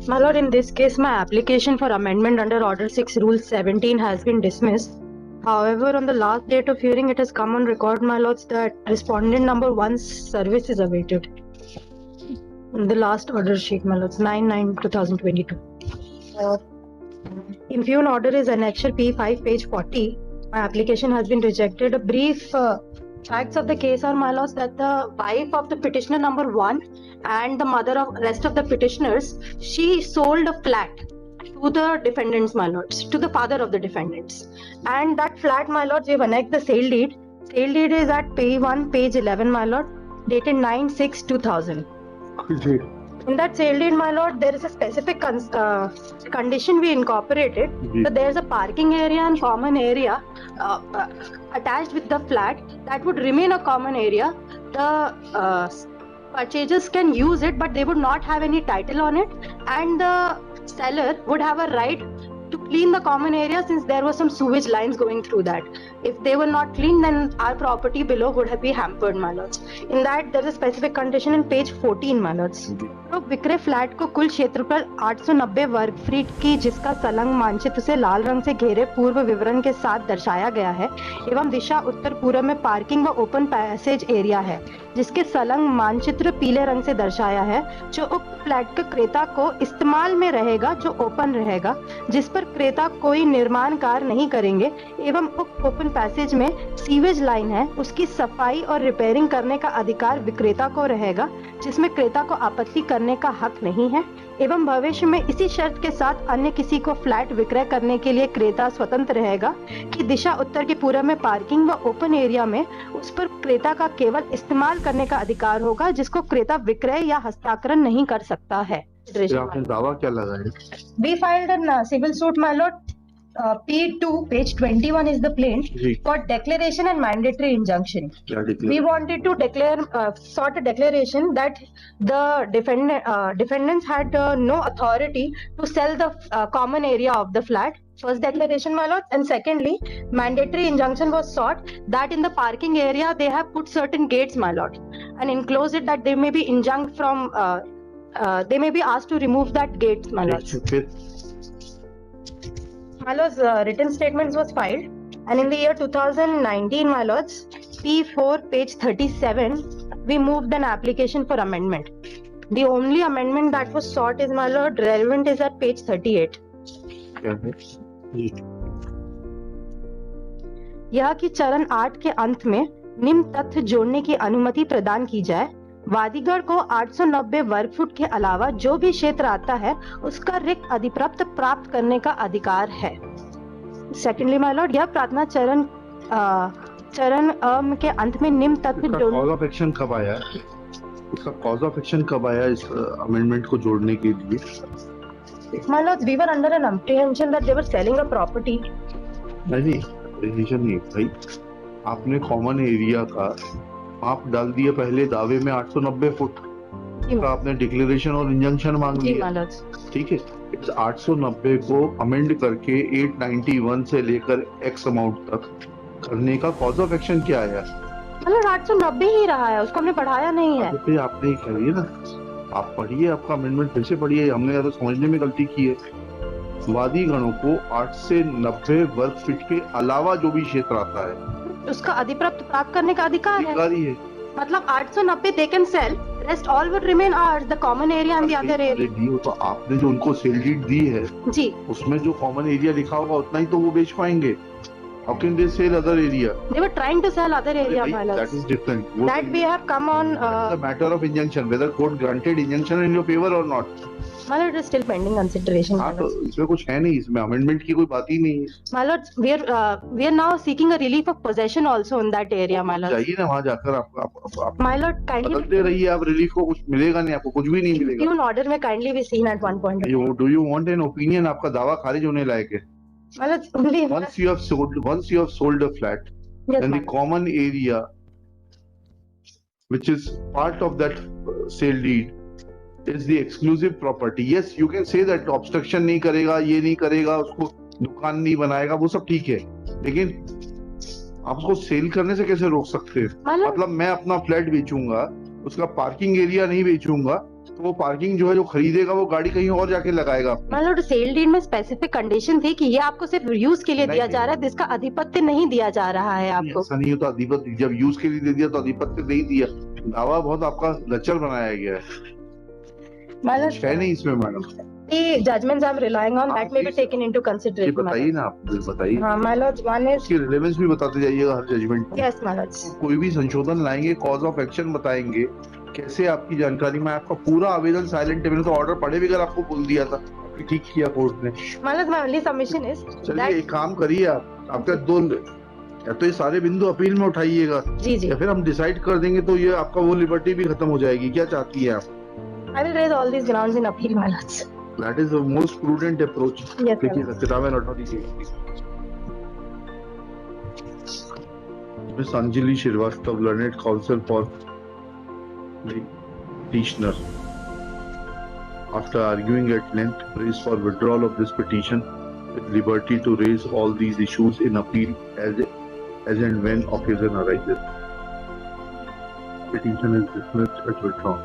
My lord, in this case, my application for amendment under Order 6, Rule 17 has been dismissed. However, on the last date of hearing, it has come on record, my lords, that respondent number 1's service is awaited. The last order sheet, my lords, 9/9/2022. Impugn order is annexure P5, page 40. My application has been rejected. A brief facts of the case are, my lords, that the wife of the petitioner number 1 and the mother of rest of the petitioners, she sold a flat to the defendants, my lords, to the father of the defendants. And that flat, my lords, we have annexed the sale deed. Sale deed is at P1, page 11, my lord, dated 9/6/2000. In that sale deed, my lord, there is a specific condition we incorporated. So there is a parking area and common area attached with the flat that would remain a common area. The purchasers can use it, but they would not have any title on it, and the seller would have a right to clean the common area since there were some sewage lines going through that. If they were not clean, then our property below would have been hampered, my lords. In that, there is a specific condition in page 14, my lords. तो विक्रय flat को कुल क्षेत्रफल 890 वर्ग feet की, जिसका सलंग मानचित्र से लाल रंग से घेरे पूर्व विवरण के साथ दर्शाया गया है, एवं दिशा उत्तर पूर्व में पार्किंग व ओपन पैसेज एरिया है, जिसके सलंग मानचित्र पीले रंग से दर्शाया है, जो उक्त फ्लैट के क्रेता को इस्तेमाल में रहेगा, जो ओपन रहेगा, जिस पर क्रेता कोई निर्माण कार्य नहीं करेंगे, एवं उक्त ओपन पैसेज में सीवेज लाइन है, उसकी सफाई और रिपेयरिंग करने का अधिकार विक्रेता को रहेगा, जिसमें क्रेता को आपत्ति करने का हक नहीं है, एवं भविष्य में इसी शर्त के साथ अन्य किसी को फ्लैट विक्रय करने के लिए क्रेता स्वतंत्र रहेगा कि दिशा उत्तर के पूर्व में पार्किंग व ओपन एरिया में उस पर क्रेता का केवल इस्तेमाल करने का अधिकार होगा, जिसको क्रेता विक्रय या हस्तांतरण नहीं कर सकता है। आपने दावा क्या लगाया? We filed a civil suit, my lord. P2, page 21 is the plaint for declaration and mandatory injunction. We wanted to declare, sort a declaration that the defendants had no authority to sell the common area of the flat. First declaration, my lord. And secondly, mandatory injunction was sought that in the parking area they have put certain gates, my lord, and enclosed it that they may be injunct from, they may be asked to remove that gate, my lord. My lords, written statements was filed, and in the year 2019, my lords, P4, page 37, we moved an application for amendment. The only amendment that was sought is, my lord, relevant is at page 38. यह कि चरण 8 के अंत में निम्न तथ्य जोड़ने की अनुमति प्रदान की जाए। वादीगढ़ को 890 वर्ग फुट के अलावा जो भी क्षेत्र आता है उसका रिक्त अधिप्राप्त प्राप्त करने का अधिकार है। सेकेंडली, माय लॉर्ड, यह प्रार्थना चरण के अंत में निम्न तथ्य कॉज ऑफ एक्शन कब आया? इसका कॉज ऑफ एक्शन कब आया इस अमेंडमेंट को जोड़ने के लिए? My lords, we were under an apprehension that they were selling a property. नहीं, apprehension नहीं भाई। आपने कॉमन एरिया का आप डाल दिए पहले दावे में 890 फुट का, आपने डिक्लेरेशन और इंजंक्शन मांग लिया, ठीक है। इस 890 को अमेंड करके 891 से लेकर एक्स अमाउंट तक करने का कॉज ऑफ एक्शन क्या आया? मतलब 890 ही रहा है, उसको हमने बढ़ाया नहीं है। फिर आपने करिए ना, आप पढ़िए, आपका अमेंडमेंट फिर से पढ़िए, हमने या तो समझने में गलती की है। वादी गणों को 8 से 90 वर्ग फीट के अलावा जो भी क्षेत्र आता है उसका अधिप्राप्त प्राप्त करने का अधिकार है। मतलब 890 they can sell, rest all would remain ours, the common area and the other area. तो आपने जो उनको सेल डीड दी है जी, उसमें जो कॉमन एरिया लिखा होगा उतना ही तो वो बेच पाएंगे। How can they sell other area? They were trying to sell other area, my lords. That is different. That we have come on. The matter of injunction, whether court granted injunction in your favor or not. My lord, it is still pending consideration. हाँ, तो इसमें कुछ है नहीं, इसमें amendment की कोई बात ही नहीं है। My lord, we are now seeking a relief of possession also in that area, my lord. जाइए ना वहाँ जाकर आप My lord, kindly बदलते रहिए, आप रिलीफ को कुछ मिलेगा नहीं, आपको कुछ भी नहीं मिलेगा। Impugn order में kindly be seen at one point. Do you want an opinion? आपका दावा खारिज होने लायक है। My lord, only once you have sold a flat, yes, then the common area, which is part of that sale deed, is the exclusive property. Yes, you can say that obstruction नहीं करेगा, ये नहीं करेगा, उसको दुकान नहीं बनाएगा, वो सब ठीक है, लेकिन आप उसको सेल करने से कैसे रोक सकते हैं? मतलब मैं अपना फ्लैट बेचूंगा, उसका पार्किंग एरिया नहीं बेचूंगा, तो वो पार्किंग जो है जो खरीदेगा वो गाड़ी कहीं और जाके लगाएगा अपनी। मान लो सेल डीड में स्पेसिफिक कंडीशन थी कि ये आपको सिर्फ यूज के लिए नहीं, दिया जा रहा है, जिसका अधिपत्य नहीं दिया जा रहा है आपको। ऐसा नहीं होता, अधिपत्य जब यूज के लिए दे दिया तो अधिपत्य नहीं दिया। दावा बहुत आपका लचर बनाया गया है, मतलब कुछ है नहीं इसमें madam. the judgments I'm relying on that may be taken into ये consideration. बताइए ना, आप बताइए। हाँ my lords, one is उसकी रिलेवेंस भी बताते जाइएगा हर जजमेंट में। yes my lords. कोई भी संशोधन लाएंगे, कॉज ऑफ एक्शन बताएंगे, कैसे आपकी जानकारी में आपका पूरा आवेदन साइलेंट है। मैंने तो ऑर्डर पढ़े बगैर आपको बोल दिया था, ठीक किया कोर्ट ने। My lords, my only submission is चलिए that एक काम करिए, आप आपका दो, या तो ये सारे बिंदु अपील में उठाइएगा, जी जी या फिर हम डिसाइड कर देंगे तो ये आपका वो लिबर्टी भी खत्म हो जाएगी। क्या चाहती है आप? I will raise all these grounds in appeal my lords. That is the most prudent approach. Yes my देखिए lords. सत्यनारायण अटॉर्नी की Miss Anjali Srivastava, learned counsel for the petitioner, after arguing at length, prays for withdrawal of this petition with liberty to raise all these issues in appeal as and when occasion arises. Petition is dismissed as withdrawn.